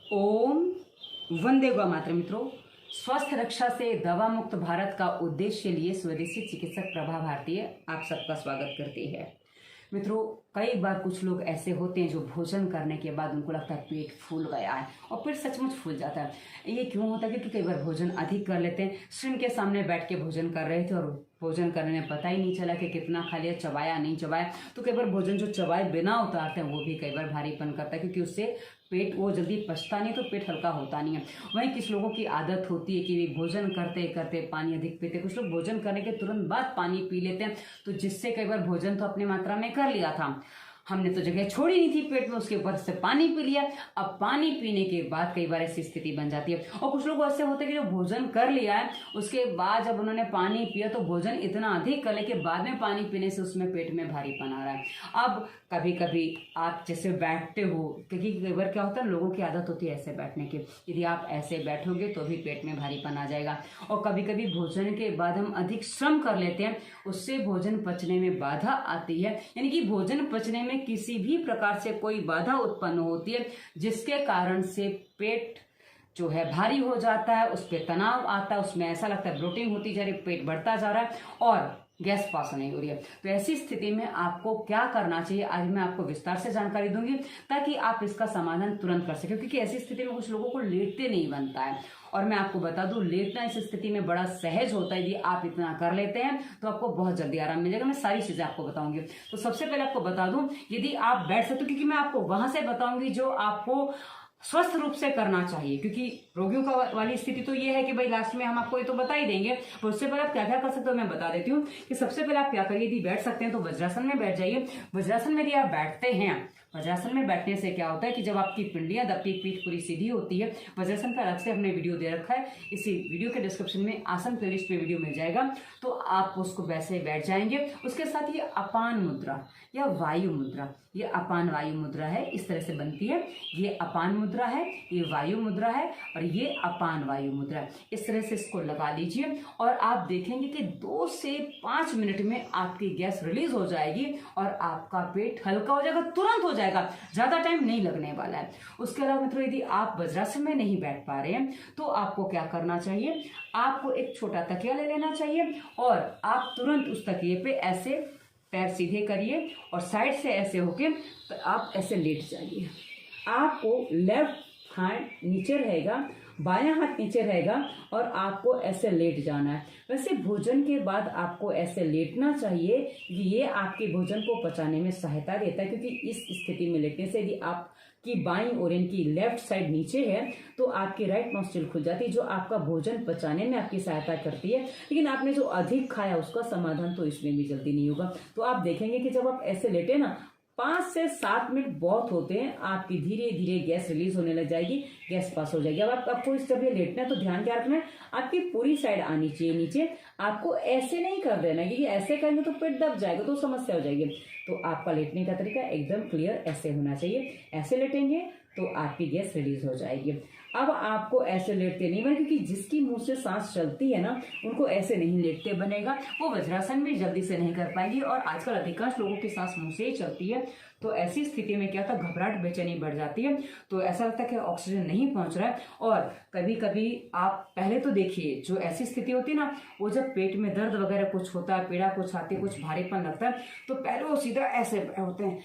ओम वंदे गौ मातरम। मित्रों, स्वस्थ रक्षा से दवा मुक्त भारत का उद्देश्य लिए स्वदेशी चिकित्सक प्रभा भारतीय आप सबका स्वागत करती है। मित्रों, कई बार कुछ लोग ऐसे होते हैं जो भोजन करने के बाद उनको लगता है पेट फूल गया है और पेट सचमुच फूल जाता है। ये क्यों होता है? क्योंकि कई बार भोजन अधिक कर लेते हैं। स्क्रीन के सामने बैठ के भोजन कर रहे थे और भोजन करने में पता ही नहीं चला कि कितना खा लिया, चबाया नहीं चबाया। तो कई बार भोजन जो चबाए बिना उतारते हैं वो भी कई बार भारीपन करता है, क्योंकि उससे पेट वो जल्दी पचता नहीं, तो पेट हल्का होता नहीं है। वहीं किस लोगों की आदत होती है कि वे भोजन करते करते पानी अधिक पीते। कुछ लोग भोजन करने के तुरंत बाद पानी पी लेते हैं, तो जिससे कई बार भोजन तो अपनी मात्रा में कर लिया था, हमने तो जगह छोड़ी नहीं थी पेट में, उसके ऊपर से पानी पी लिया। अब पानी पीने के बाद कई बार ऐसी स्थिति बन जाती है। और कुछ लोग ऐसे होते हैं कि जो भोजन कर लिया है उसके बाद जब उन्होंने पानी पिया तो भोजन इतना अधिक कर ले कि बाद में पानी पीने से उसमें पेट में भारीपन आ रहा है। अब कभी कभी आप जैसे बैठते हो, क्योंकि कई बार क्या होता है, लोगों की आदत होती है ऐसे बैठने की। यदि आप ऐसे बैठोगे तो भी पेट में भारीपन आ जाएगा। और कभी कभी भोजन के बाद हम अधिक श्रम कर लेते हैं, उससे भोजन पचने में बाधा आती है। यानी कि भोजन पचने में किसी भी प्रकार से कोई बाधा उत्पन्न होती है, जिसके कारण से पेट जो है भारी हो जाता है, उस पर तनाव आता है, उसमें ऐसा लगता है ब्लोटिंग होती जा रही है, पेट बढ़ता जा रहा है और गैस पास नहीं हो रही है। तो ऐसी स्थिति में आपको क्या करना चाहिए, आज मैं आपको विस्तार से जानकारी दूंगी ताकि आप इसका समाधान तुरंत कर सकें। क्योंकि ऐसी स्थिति में कुछ लोगों को लेटते नहीं बनता है, और मैं आपको बता दूं लेटना इस स्थिति में बड़ा सहज होता है। यदि आप इतना कर लेते हैं तो आपको बहुत जल्दी आराम मिलेगा। मैं सारी चीजें आपको बताऊंगी। तो सबसे पहले आपको बता दूं, यदि आप बैठ सकते हो, क्योंकि मैं आपको वहां से बताऊंगी जो आपको स्वस्थ रूप से करना चाहिए। क्योंकि रोगियों का वाली स्थिति तो ये है कि भाई लास्ट में हम आपको ये तो बता ही देंगे, पर उससे पहले आप क्या क्या कर सकते हो मैं बता देती हूँ। कि सबसे पहले आप क्या करिए, यदि बैठ सकते हैं तो वज्रासन में बैठ जाइए। वज्रासन में यदि आप बैठते हैं, वज्रासन में बैठने से क्या होता है कि जब आपकी पिंडियां दबती, पीठ पूरी सीधी होती है। वज्रासन का अलग से हमने वीडियो दे रखा है, इसी वीडियो के डिस्क्रिप्शन में आसन प्लेलिस्ट पे वीडियो मिल जाएगा, तो आप उसको वैसे बैठ जाएंगे। उसके साथ ये अपान मुद्रा या वायु मुद्रा, ये अपान वायु मुद्रा है, इस तरह से बनती है। ये अपान मुद्रा है, ये वायु मुद्रा है और ये अपान वायु मुद्रा है। इस तरह से इसको लगा लीजिए और आप देखेंगे कि 2 से 5 मिनट में आपकी गैस रिलीज हो जाएगी और आपका पेट हल्का हो जाएगा, तुरंत हो जाएगा, ज्यादा टाइम नहीं लगने वाला है। उसके अलावा मित्रों, यदि आप वज्रासन में नहीं बैठ पा रहे हैं तो आपको क्या करना चाहिए, आपको एक छोटा तकिया ले लेना चाहिए और आप तुरंत उस तकिए पे ऐसे पैर सीधे करिए और साइड से ऐसे होके तो आप ऐसे लेट जाइए। आपको लेफ्ट हैंड नीचे रहेगा, बायां हाथ नीचे रहेगा और आपको ऐसे लेट जाना है। वैसे भोजन के बाद आपको ऐसे लेटना चाहिए, ये आपके भोजन को पचाने में सहायता देता है। क्योंकि इस स्थिति में लेटने से यदि आपकी बाईं ओर यानी कि लेफ्ट साइड नीचे है तो आपकी राइट नॉस्ट्रिल खुल जाती है, जो आपका भोजन पचाने में आपकी सहायता करती है। लेकिन आपने जो अधिक खाया उसका समाधान तो इसमें भी जल्दी नहीं होगा। तो आप देखेंगे कि जब आप ऐसे लेटे ना, 5 से 7 मिनट बहुत होते हैं, आपकी धीरे धीरे गैस रिलीज होने लग जाएगी, गैस पास हो जाएगी। अब आपको इस जब ये लेटना है तो ध्यान क्या रखना है, आपकी पूरी साइड आनी चाहिए नीचे। आपको ऐसे नहीं कर देना, क्योंकि ऐसे करेंगे तो पेट दब जाएगा तो समस्या हो जाएगी। तो आपका लेटने का तरीका एकदम क्लियर ऐसे होना चाहिए। ऐसे लेटेंगे तो आपकी गैस रिलीज हो जाएगी। अब आपको ऐसे लेटते नहीं बने, क्योंकि जिसकी मुंह से सांस चलती है ना उनको ऐसे नहीं लेटते बनेगा, वो वज्रासन भी जल्दी से नहीं कर पाएंगे। और आजकल अधिकांश लोगों की सांस मुंह से ही चलती है, तो ऐसी स्थिति में क्या होता है, घबराहट बेचैनी बढ़ जाती है। तो ऐसा लगता है कि ऑक्सीजन नहीं पहुंच रहा है। और कभी कभी आप पहले तो देखिए, जो ऐसी स्थिति होती है ना, वो जब पेट में दर्द वगैरह कुछ होता है, पीड़ा कुछ आती है, कुछ भारीपन लगता है, तो पहले वो सीधा ऐसे होते हैं,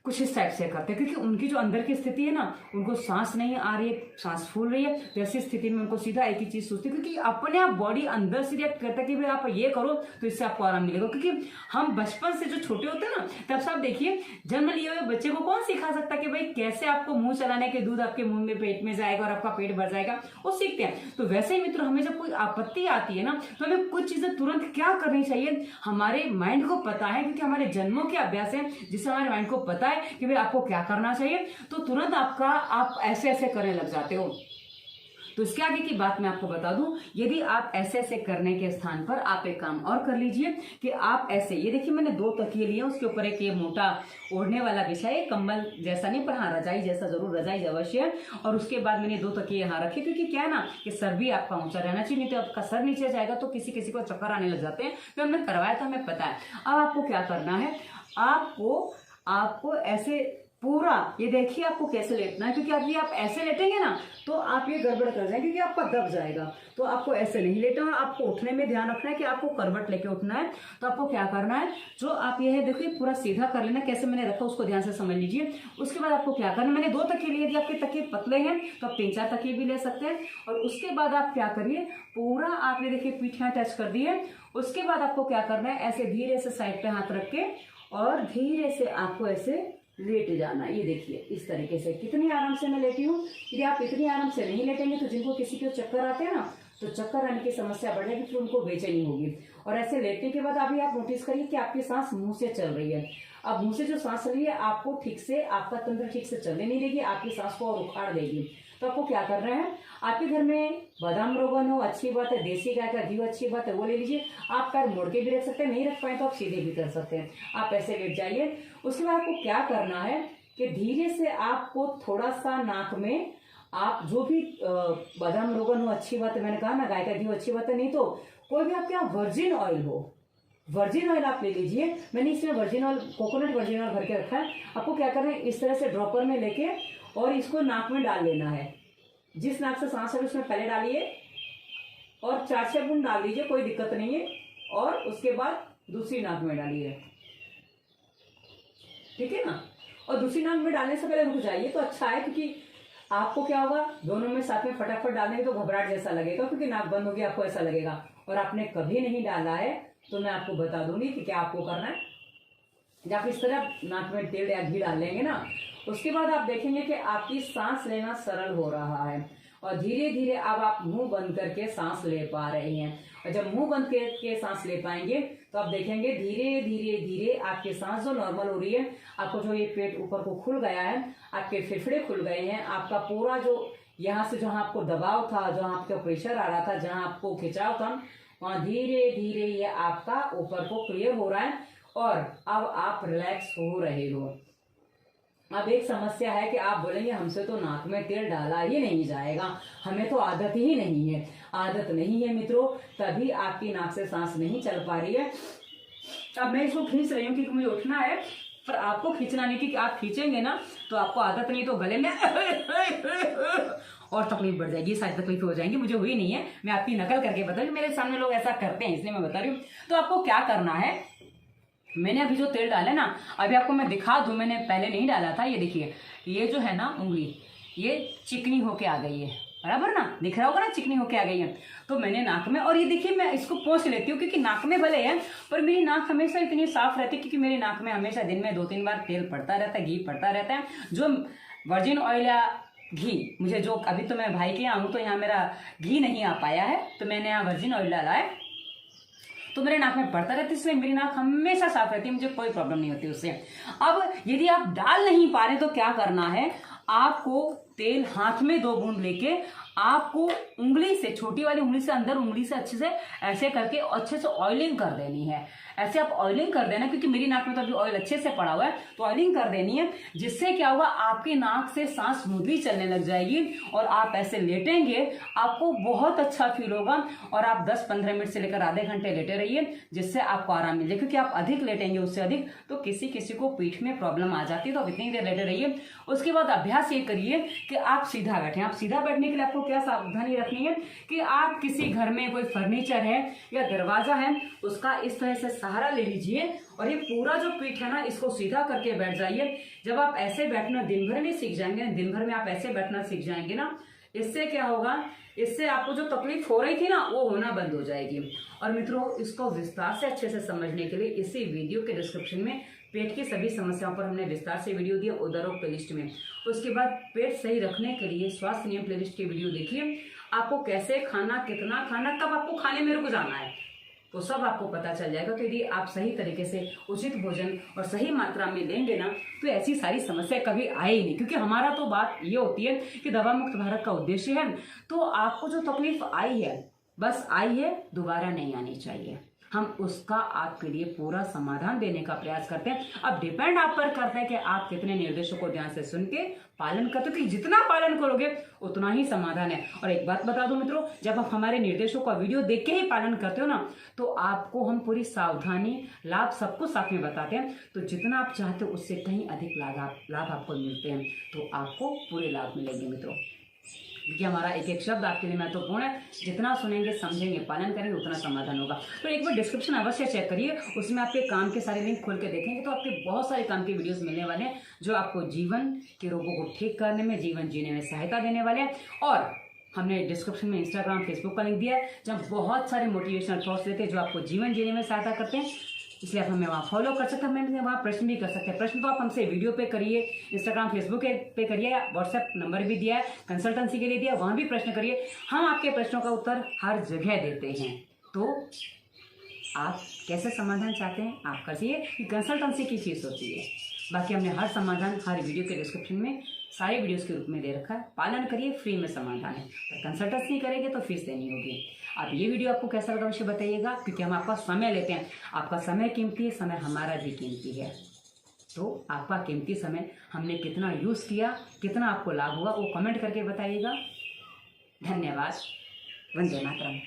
कुछ इस टाइप से करते हैं, क्योंकि उनकी जो अंदर की स्थिति है ना, उनको सांस नहीं आ रही है, सांस फूल रही है। तो ऐसी स्थिति में उनको सीधा एक ही चीज सोचती है, क्योंकि अपने आप बॉडी अंदर से रिएक्ट करता है कि भाई आप ये करो तो इससे आपको आराम मिलेगा। क्योंकि हम बचपन से जो छोटे होते हैं ना, तब से आप देखिए, जन्म लिए हुए बच्चे को कौन सिखा सकता है कि भाई कैसे आपको मुंह चलाने के दूध आपके मुंह में पेट में जाएगा और आपका पेट भर जाएगा, वो सीखते हैं। तो वैसे ही मित्रों, हमें जब कोई आपत्ति आती है ना, तो हमें कुछ चीजें तुरंत क्या करनी चाहिए, हमारे माइंड को पता है, क्योंकि हमारे जन्मों के अभ्यास है जिससे हमारे माइंड को पता है कि भाई आपको क्या करना चाहिए, तो तुरंत आप ऐसे ऐसे करने लग जाते हो। तो इसके आगे की बात मैं आपको बता दूं, यदि आप ऐसे ऐसे करने के स्थान पर आप एक काम और कर लीजिए कि आप ऐसे, ये देखिए मैंने 2 तकिए लिए, उसके ऊपर एक ये मोटा ओढ़ने वाला बिछा है, कंबल जैसा नहीं पर हाँ रजाई जैसा, जरूर रजाई अवश्य है। और उसके बाद मैंने 2 तकिए यहाँ रखे, क्योंकि क्या है ना कि सर भी आपका ऊंचा रहना चाहिए, नहीं तो आपका सर नीचे जाएगा तो किसी किसी को चक्कर आने लग जाते हैं। तो हमने करवाया था, हमें पता है। अब आपको क्या करना है, आपको ऐसे पूरा ये देखिए आपको कैसे लेटना है, क्योंकि अभी आप ऐसे लेटेंगे ना तो आप ये गड़बड़ कर जाएंगे, क्योंकि आपका दब जाएगा। तो आपको ऐसे नहीं लेटना है, आपको उठने में ध्यान रखना है कि आपको करवट लेके उठना है। तो आपको क्या करना है, जो आप ये है देखिए पूरा सीधा कर लेना, कैसे मैंने रखा उसको ध्यान से समझ लीजिए। उसके बाद आपको क्या करना, मैंने 2 तकिए लिए, यदि आपके तकिए पतले हैं तो आप 3-4 तकिए भी ले सकते हैं। और उसके बाद आप क्या करिए, पूरा आपने देखिए पीठ यहाँ टच कर दी है। उसके बाद आपको क्या करना है, ऐसे धीरे से साइड पे हाथ रख के और धीरे से आपको ऐसे लेट जाना। ये देखिए इस तरीके से, कितनी आराम से मैं लेटी हूँ। यदि आप इतनी आराम से नहीं लेटेंगे तो जिनको किसी को चक्कर आते हैं ना, तो चक्कर आने की समस्या बढ़ेगी, फिर उनको बेचैनी होगी। और ऐसे लेटने के बाद अभी आप नोटिस करिए कि आपकी सांस मुंह से चल रही है। अब मुंह से जो सांस चल रही है आपको ठीक से, आपका तंत्र ठीक से चलने नहीं देगी, आपकी सांस को और उखाड़ देगी। तो आपको क्या करना है, आपके घर में बादाम रोगन हो अच्छी बात है, देसी गाय का घी अच्छी बात है, वो ले लीजिए। आप पैर मोड़ के भी रख सकते हैं, नहीं रख पाए तो आप सीधे भी कर सकते हैं। आप ऐसे लेट जाइए। उसके बाद आपको क्या करना है कि धीरे से आपको थोड़ा सा नाक में, आप जो भी बादाम रोगन हो अच्छी बात है, मैंने कहा ना गाय का घी अच्छी बात है, नहीं तो कोई भी आपके यहाँ वर्जिन ऑयल हो, वर्जिन ऑयल आप ले लीजिए। मैंने इसमें virgin oil, coconut virgin oil भर के रखा है। आपको क्या करना है, इस तरह से ड्रॉपर में लेके और इसको नाक में डाल लेना है। जिस नाक से सांस है उसमें पहले डालिए और 4-6 बूंद डाल दीजिए, कोई दिक्कत नहीं है। और उसके बाद दूसरी नाक में डालिए, ठीक है ना। और दूसरी नाक में डालने से पहले रुक जाइए तो अच्छा है, क्योंकि आपको क्या होगा, दोनों में साथ में फटाफट डालेंगे तो घबराहट जैसा लगेगा, क्योंकि नाक बंद होगी, आपको ऐसा लगेगा। और आपने कभी नहीं डाला है तो मैं आपको बता दूंगी कि क्या आपको करना है। जब आप इस तरह नाक में तेल या घी डाल लेंगे ना, उसके बाद आप देखेंगे कि आपकी सांस लेना सरल हो रहा है और धीरे धीरे अब आप मुंह बंद करके सांस ले पा रहे हैं। और जब मुंह बंद करके सांस ले पाएंगे तो आप देखेंगे धीरे धीरे धीरे आपकी सांस जो नॉर्मल हो रही है, आपको जो ये पेट ऊपर को खुल गया है, आपके फेफड़े खुल गए हैं, आपका पूरा जो यहाँ से जहाँ आपको दबाव था, जहाँ आपका प्रेशर आ रहा था, जहाँ आपको खिंचाव था, वहां धीरे धीरे ये आपका ऊपर को क्लियर हो रहा है और अब आप रिलैक्स हो रहे हो। अब एक समस्या है कि आप बोलेंगे हमसे तो नाक में तेल डाला ही नहीं जाएगा, हमें तो आदत ही नहीं है। आदत नहीं है मित्रों, तभी आपकी नाक से सांस नहीं चल पा रही है। अब मैं इसको खींच रही हूँ क्योंकि मुझे उठना है, पर आपको खींचना नहीं, क्योंकि आप खींचेंगे ना तो आपको आदत नहीं तो गले में और तकलीफ बढ़ जाएगी, सारी तकलीफ हो जाएंगी। मुझे हुई नहीं है, मैं आपकी नकल करके बता रही हूँ, मेरे सामने लोग ऐसा करते हैं इसलिए मैं बता रही हूँ। तो आपको क्या करना है, मैंने अभी जो तेल डाला ना, अभी आपको मैं दिखा दूं, मैंने पहले नहीं डाला था। ये देखिए, ये जो है ना उंगली, ये चिकनी होके आ गई है, बराबर ना, दिख रहा होगा ना, चिकनी होके आ गई है। तो मैंने नाक में, और ये देखिए मैं इसको पोंछ लेती हूँ, क्योंकि नाक में भले है पर मेरी नाक हमेशा इतनी साफ रहती है, क्योंकि मेरी नाक में हमेशा दिन में 2-3 बार तेल पड़ता रहता है, घी पड़ता रहता है। जो वर्जिन ऑयल या घी, मुझे जो अभी तो मैं भाई के यहाँ हूँ तो यहाँ मेरा घी नहीं आ पाया है, तो मैंने यहाँ वर्जिन ऑयल डाला है, तो मेरे नाक में पड़ता रहता है, इसलिए मेरी नाक हमेशा साफ रहती है, मुझे कोई प्रॉब्लम नहीं होती उससे। अब यदि आप डाल नहीं पा रहे तो क्या करना है, आपको तेल हाथ में 2 बूंद लेके आपको उंगली से, छोटी वाली उंगली से अंदर उंगली से अच्छे से ऐसे करके अच्छे से ऑयलिंग कर देनी है। ऐसे आप ऑयलिंग कर देना, क्योंकि मेरी नाक में तो अभी ऑयल अच्छे से पड़ा हुआ है, तो ऑयलिंग कर देनी है। जिससे क्या होगा, आपकी नाक से सांस स्मूथली चलने लग जाएगी और आप ऐसे लेटेंगे, आपको बहुत अच्छा फील होगा। और आप 10-15 मिनट से लेकर आधे घंटे लेटे रहिए, जिससे आपको आराम मिल जाए, क्योंकि आप अधिक लेटेंगे उससे अधिक तो किसी किसी को पीठ में प्रॉब्लम आ जाती है, तो आप इतनी देर लेटे रहिए। उसके बाद अभ्यास ये करिए कि आप सीधा बैठे। आप सीधा बैठने के लिए आपको क्या सावधानी रखनी है कि आप किसी घर में कोई फर्नीचर है या दरवाजा है, उसका इस तरह से सहारा ले लीजिए और ये पूरा जो पीठ है ना, इसको सीधा करके बैठ जाइए। जब आप ऐसे बैठना दिन भर में सीख जाएंगे, दिन भर में आप ऐसे बैठना सीख जाएंगे ना, इससे क्या होगा, इससे आपको जो तकलीफ हो रही थी ना, वो होना बंद हो जाएगी। और मित्रों, इसको विस्तार से अच्छे से समझने के लिए इसी वीडियो के डिस्क्रिप्शन में पेट की सभी समस्याओं पर हमने विस्तार से वीडियो दिया, उदरोग प्लेलिस्ट में। उसके बाद पेट सही रखने के लिए स्वास्थ्य नियम प्लेलिस्ट की वीडियो देखिए। आपको कैसे खाना, कितना खाना, कब आपको खाने में रुक जाना है, तो सब आपको पता चल जाएगा। तो यदि आप सही तरीके से उचित भोजन और सही मात्रा में लेंगे ना, तो ऐसी सारी समस्या कभी आए ही नहीं। क्योंकि हमारा तो बात ये होती है कि दवा मुक्त भारत का उद्देश्य है, तो आपको जो तकलीफ आई है, बस आई है, दोबारा नहीं आनी चाहिए। हम उसका आपके लिए पूरा समाधान देने का प्रयास करते हैं। अब डिपेंड आप पर करता है कि आप कितने निर्देशों को ध्यान से सुन के पालन करते हो, कि जितना पालन करोगे उतना ही समाधान है। और एक बात बता दूं मित्रों, जब आप हमारे निर्देशों का वीडियो देख के ही पालन करते हो ना, तो आपको हम पूरी सावधानी, लाभ सब कुछ साथ में बताते हैं। तो जितना आप चाहते हो उससे कहीं अधिक लाभ आपको मिलते हैं, तो आपको पूरे लाभ मिलेंगे मित्रों। क्योंकि हमारा एक एक शब्द आपके लिए महत्वपूर्ण है। जितना सुनेंगे, समझेंगे, पालन करेंगे, उतना समाधान होगा। तो एक बार डिस्क्रिप्शन अवश्य चेक करिए, उसमें आपके काम के सारे लिंक खोल के देखेंगे तो आपके बहुत सारे काम के वीडियोस मिलने वाले हैं, जो आपको जीवन के रोगों को ठीक करने में, जीवन जीने में सहायता देने वाले हैं। और हमने डिस्क्रिप्शन में इंस्टाग्राम, फेसबुक का लिंक दिया है, जहाँ बहुत सारे मोटिवेशनल थॉट्स देते हैं जो आपको जीवन जीने में सहायता करते हैं। इसलिए आप हमें वहाँ फॉलो कर सकते हैं, हमें वहाँ प्रश्न भी कर सकते हैं। प्रश्न तो आप हमसे वीडियो पे करिए, इंस्टाग्राम, फेसबुक पे करिए, व्हाट्सएप नंबर भी दिया है, कंसल्टेंसी के लिए दिया है, वहाँ भी प्रश्न करिए। हम आपके प्रश्नों का उत्तर हर जगह देते हैं। तो आप कैसे समाधान चाहते हैं आप करिए, कि कंसल्टेंसी की फीस होती है। बाकी हमने हर समाधान हर वीडियो के डिस्क्रिप्शन में सारे वीडियोस के रूप में दे रखा है। पालन करिए, फ्री में समाधान है। कंसल्टेंसी करेंगे तो फीस देनी होगी। अब ये वीडियो आपको कैसा लगा अवश्य बताइएगा, क्योंकि हम आपका समय लेते हैं। आपका समय कीमती है, समय हमारा भी कीमती है। तो आपका कीमती समय हमने कितना यूज़ किया, कितना आपको लाभ हुआ, वो कमेंट करके बताइएगा। धन्यवाद। वंदे मातरम।